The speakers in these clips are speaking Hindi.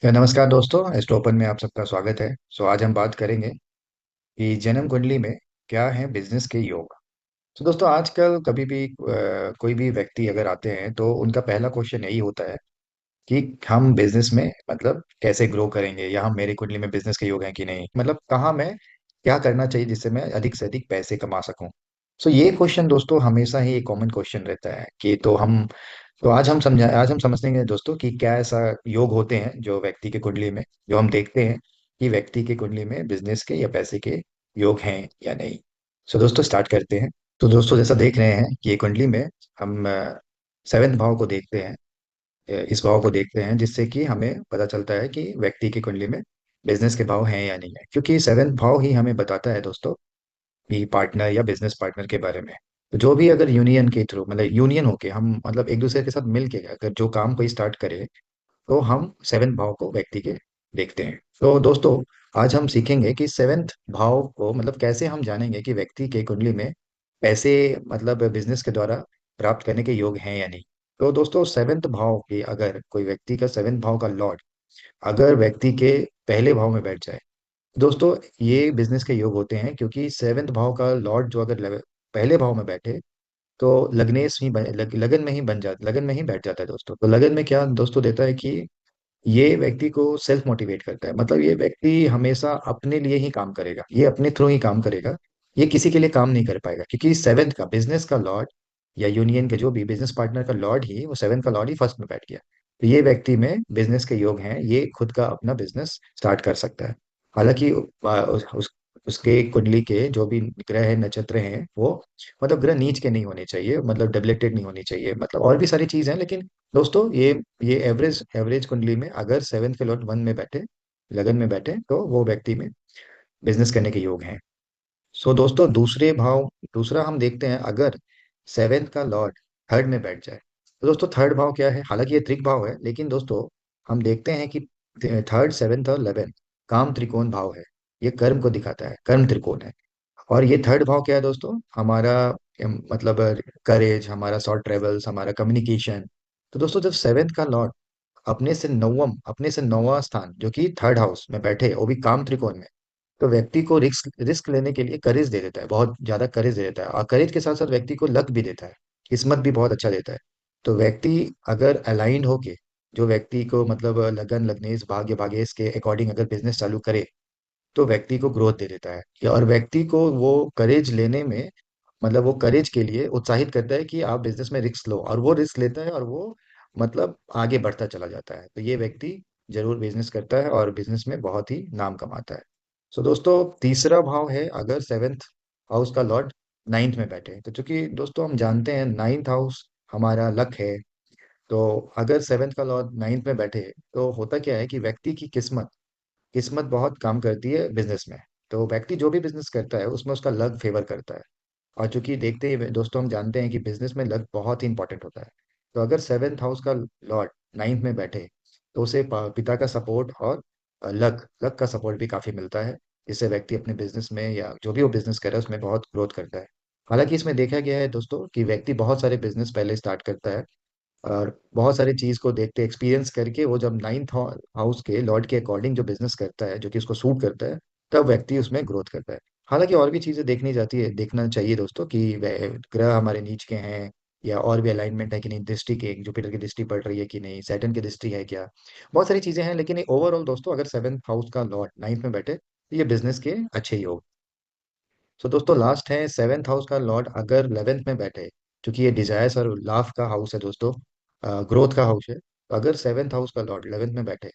नमस्कार दोस्तों, एस्ट्रो ओपन में आप सबका स्वागत है। आज हम बात करेंगे कि जन्म कुंडली में क्या है बिजनेस के योग। दोस्तों, आजकल कभी भी कोई भी व्यक्ति अगर आते हैं तो उनका पहला क्वेश्चन यही होता है कि हम बिजनेस में मतलब कैसे ग्रो करेंगे, या हम मेरी कुंडली में बिजनेस के योग हैं कि नहीं, मतलब कहाँ मैं क्या करना चाहिए जिससे मैं अधिक से अधिक पैसे कमा सकूं। ये क्वेश्चन दोस्तों हमेशा ही एक कॉमन क्वेश्चन रहता है कि आज हम समझेंगे दोस्तों कि क्या ऐसा योग होते हैं जो व्यक्ति की कुंडली में, जो हम देखते हैं कि व्यक्ति की कुंडली में बिजनेस के या पैसे के योग हैं या नहीं। दोस्तों स्टार्ट करते हैं। दोस्तों, जैसा देख रहे हैं कि ये कुंडली में हम सेवेंथ भाव को देखते हैं। इस भाव को देखते हैं जिससे कि हमें पता चलता है कि व्यक्ति की कुंडली में बिजनेस के भाव हैं या नहीं है, क्योंकि सेवेंथ भाव ही हमें बताता है दोस्तों कि पार्टनर या बिजनेस पार्टनर के बारे में। तो जो भी अगर यूनियन के थ्रू, मतलब यूनियन होके हम मतलब एक दूसरे के साथ मिल के अगर जो काम कोई स्टार्ट करे, तो हम सेवेंथ भाव को व्यक्ति के देखते हैं। तो दोस्तों, आज हम सीखेंगे कि सेवेंथ भाव को मतलब कैसे हम जानेंगे कि व्यक्ति के कुंडली में पैसे मतलब बिजनेस के द्वारा प्राप्त करने के योग हैं या नहीं। तो दोस्तों, सेवेंथ भाव की अगर कोई व्यक्ति का सेवेंथ भाव का लॉर्ड अगर व्यक्ति के पहले भाव में बैठ जाए, दोस्तों ये बिजनेस के योग होते हैं, क्योंकि सेवेंथ भाव का लॉर्ड जो अगर पहले भाव में बैठे तो लगन में ही बन जाता, लगन में ही बैठ जाता है दोस्तों। तो लगन में क्या दोस्तों देता है कि ये व्यक्ति को सेल्फ मोटिवेट करता है, मतलब ये व्यक्ति हमेशा अपने लिए ही काम करेगा, ये अपने थ्रू ही काम करेगा, ये किसी के लिए काम नहीं कर पाएगा, क्योंकि सेवेंथ का बिजनेस का लॉर्ड या यूनियन के जो भी बिजनेस पार्टनर का लॉर्ड ही वो सेवेंथ का लॉर्ड ही फर्स्ट में बैठ गया। तो ये व्यक्ति में बिजनेस के योग हैं, ये खुद का अपना बिजनेस स्टार्ट कर सकता है। हालांकि उसके कुंडली के जो भी ग्रह है, नक्षत्र हैं, वो मतलब ग्रह नीच के नहीं होने चाहिए, मतलब डेबिलेटेड नहीं होनी चाहिए, मतलब और भी सारी चीज है। लेकिन दोस्तों ये एवरेज एवरेज कुंडली में अगर सेवेंथ के लॉर्ड वन में बैठे, लगन में बैठे, तो वो व्यक्ति में बिजनेस करने के योग हैं। दोस्तों, दूसरा हम देखते हैं अगर सेवेंथ का लॉर्ड थर्ड में बैठ जाए। तो दोस्तों, थर्ड भाव क्या है? हालांकि ये त्रिक भाव है, लेकिन दोस्तों हम देखते हैं कि थर्ड, सेवेंथ और 11 काम त्रिकोण भाव है। ये कर्म को दिखाता है, कर्म त्रिकोण है। और ये थर्ड भाव क्या है दोस्तों? हमारा मतलब करेज, हमारा शॉर्ट ट्रेवल्स, हमारा कम्युनिकेशन। तो दोस्तों, जब सेवेंथ का लॉर्ड अपने से नौवां स्थान जो कि थर्ड हाउस में बैठे, वो भी काम त्रिकोण में, तो व्यक्ति को रिस्क रिस्क लेने के लिए करेज दे देता है, बहुत ज्यादा करेज दे देता है। और करेज के साथ साथ व्यक्ति को लक भी देता है, किस्मत भी बहुत अच्छा देता है। तो व्यक्ति अगर अलाइंड होके, जो व्यक्ति को मतलब लगन लगनेश भाग्य भाग्येश के अकॉर्डिंग अगर बिजनेस चालू करे, तो व्यक्ति को ग्रोथ दे देता है। और व्यक्ति को वो करेज लेने में, मतलब वो करेज के लिए उत्साहित करता है कि आप बिजनेस में रिस्क लो, और वो रिस्क लेता है और वो मतलब आगे बढ़ता चला जाता है। तो ये व्यक्ति जरूर बिजनेस करता है और बिजनेस में बहुत ही नाम कमाता है। दोस्तों, तीसरा भाव है अगर सेवेंथ हाउस का लॉर्ड नाइन्थ में बैठे। तो चूंकि दोस्तों हम जानते हैं नाइन्थ हाउस हमारा लक है, तो अगर सेवेंथ का लॉर्ड नाइन्थ में बैठे, तो होता क्या है कि व्यक्ति की किस्मत किस्मत बहुत काम करती है बिजनेस में। तो व्यक्ति जो भी बिजनेस करता है उसमें उसका लक फेवर करता है। और चूंकि देखते ही दोस्तों हम जानते हैं कि बिजनेस में लक बहुत ही इंपॉर्टेंट होता है। तो अगर सेवेंथ हाउस का लॉर्ड नाइन्थ में बैठे, तो उसे पिता का सपोर्ट और लक लक का सपोर्ट भी काफी मिलता है, जिससे व्यक्ति अपने बिजनेस में या जो भी वो बिजनेस कर रहा है उसमें बहुत ग्रोथ करता है। हालांकि इसमें देखा गया है दोस्तों कि व्यक्ति बहुत सारे बिजनेस पहले स्टार्ट करता है, और बहुत सारी चीज को देखते एक्सपीरियंस करके वो जब नाइन्थ हाउस के लॉर्ड के अकॉर्डिंग जो बिजनेस करता है, जो कि उसको सूट करता है, तब व्यक्ति उसमें ग्रोथ करता है। हालांकि और भी चीजें देखना चाहिए दोस्तों कि ग्रह हमारे नीच के हैं, या और भी अलाइनमेंट है कि नहीं, दृष्टि के जुपिटर की दृष्टि पड़ रही है कि नहीं, सैटर्न की दृष्टि है क्या, बहुत सारी चीजें हैं। लेकिन ओवरऑल दोस्तों, अगर सेवेंथ हाउस का लॉर्ड नाइन्थ में बैठे तो ये बिजनेस के अच्छे योग। दोस्तों, लास्ट है सेवेंथ हाउस का लॉर्ड अगर 11th में बैठे, क्योंकि ये डिजायर्स और लाभ का हाउस है दोस्तों, ग्रोथ का हाउस है। तो अगर सेवेंथ हाउस का लॉर्ड 11th में बैठे,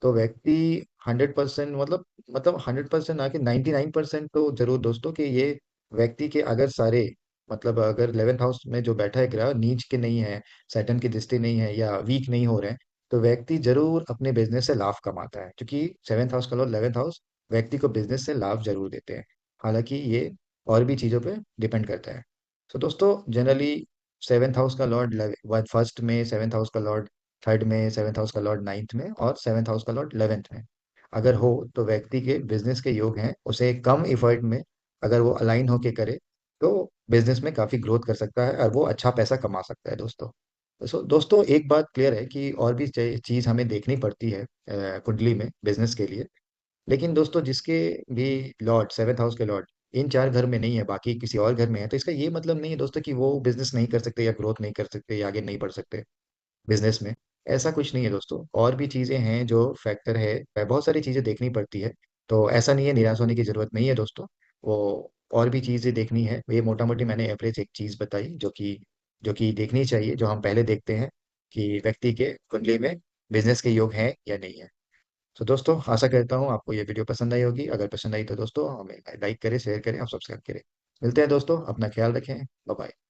तो व्यक्ति 100% मतलब 100% आके 99% तो जरूर दोस्तों कि ये व्यक्ति के अगर सारे मतलब अगर 11th हाउस में जो बैठा है ग्रह नीच के नहीं है, सैटर्न की दृष्टि नहीं है, या वीक नहीं हो रहे हैं, तो व्यक्ति जरूर अपने बिजनेस से लाभ कमाता है, क्योंकि सेवेंथ हाउस का लॉर्ड 11th हाउस व्यक्ति को बिजनेस से लाभ जरूर देते हैं। हालांकि ये और भी चीज़ों पे डिपेंड करता है। दोस्तों, जनरली सेवेंथ हाउस का लॉर्ड फर्स्ट में, सेवेंथ हाउस का लॉर्ड थर्ड में, सेवेंथ हाउस का लॉर्ड नाइन्थ में, और सेवेंथ हाउस का लॉर्ड 11th में अगर हो, तो व्यक्ति के बिजनेस के योग हैं, उसे कम इफर्ट में अगर वो अलाइन होके करे, तो बिजनेस में काफी ग्रोथ कर सकता है और वो अच्छा पैसा कमा सकता है दोस्तों। दोस्तों एक बात क्लियर है कि और भी चीज हमें देखनी पड़ती है कुंडली में बिजनेस के लिए। लेकिन दोस्तों जिसके भी लॉर्ड, सेवेंथ हाउस के लॉर्ड इन चार घर में नहीं है, बाकी किसी और घर में है, तो इसका ये मतलब नहीं है दोस्तों कि वो बिजनेस नहीं कर सकते या ग्रोथ नहीं कर सकते या आगे नहीं बढ़ सकते बिजनेस में। ऐसा कुछ नहीं है दोस्तों, और भी चीजें हैं जो फैक्टर है, बहुत सारी चीजें देखनी पड़ती है। तो ऐसा नहीं है, निराश होने की जरूरत नहीं है दोस्तों। वो और भी चीजें देखनी है, ये मोटा मोटी मैंने एवरेज एक चीज बताई जो कि देखनी चाहिए, जो हम पहले देखते हैं कि व्यक्ति के कुंडली में बिजनेस के योग हैं या नहीं है। तो दोस्तों आशा करता हूँ आपको ये वीडियो पसंद आई होगी। अगर पसंद आई तो दोस्तों हमें लाइक करें, शेयर करें और सब्सक्राइब करें। मिलते हैं दोस्तों, अपना ख्याल रखें। Bye bye.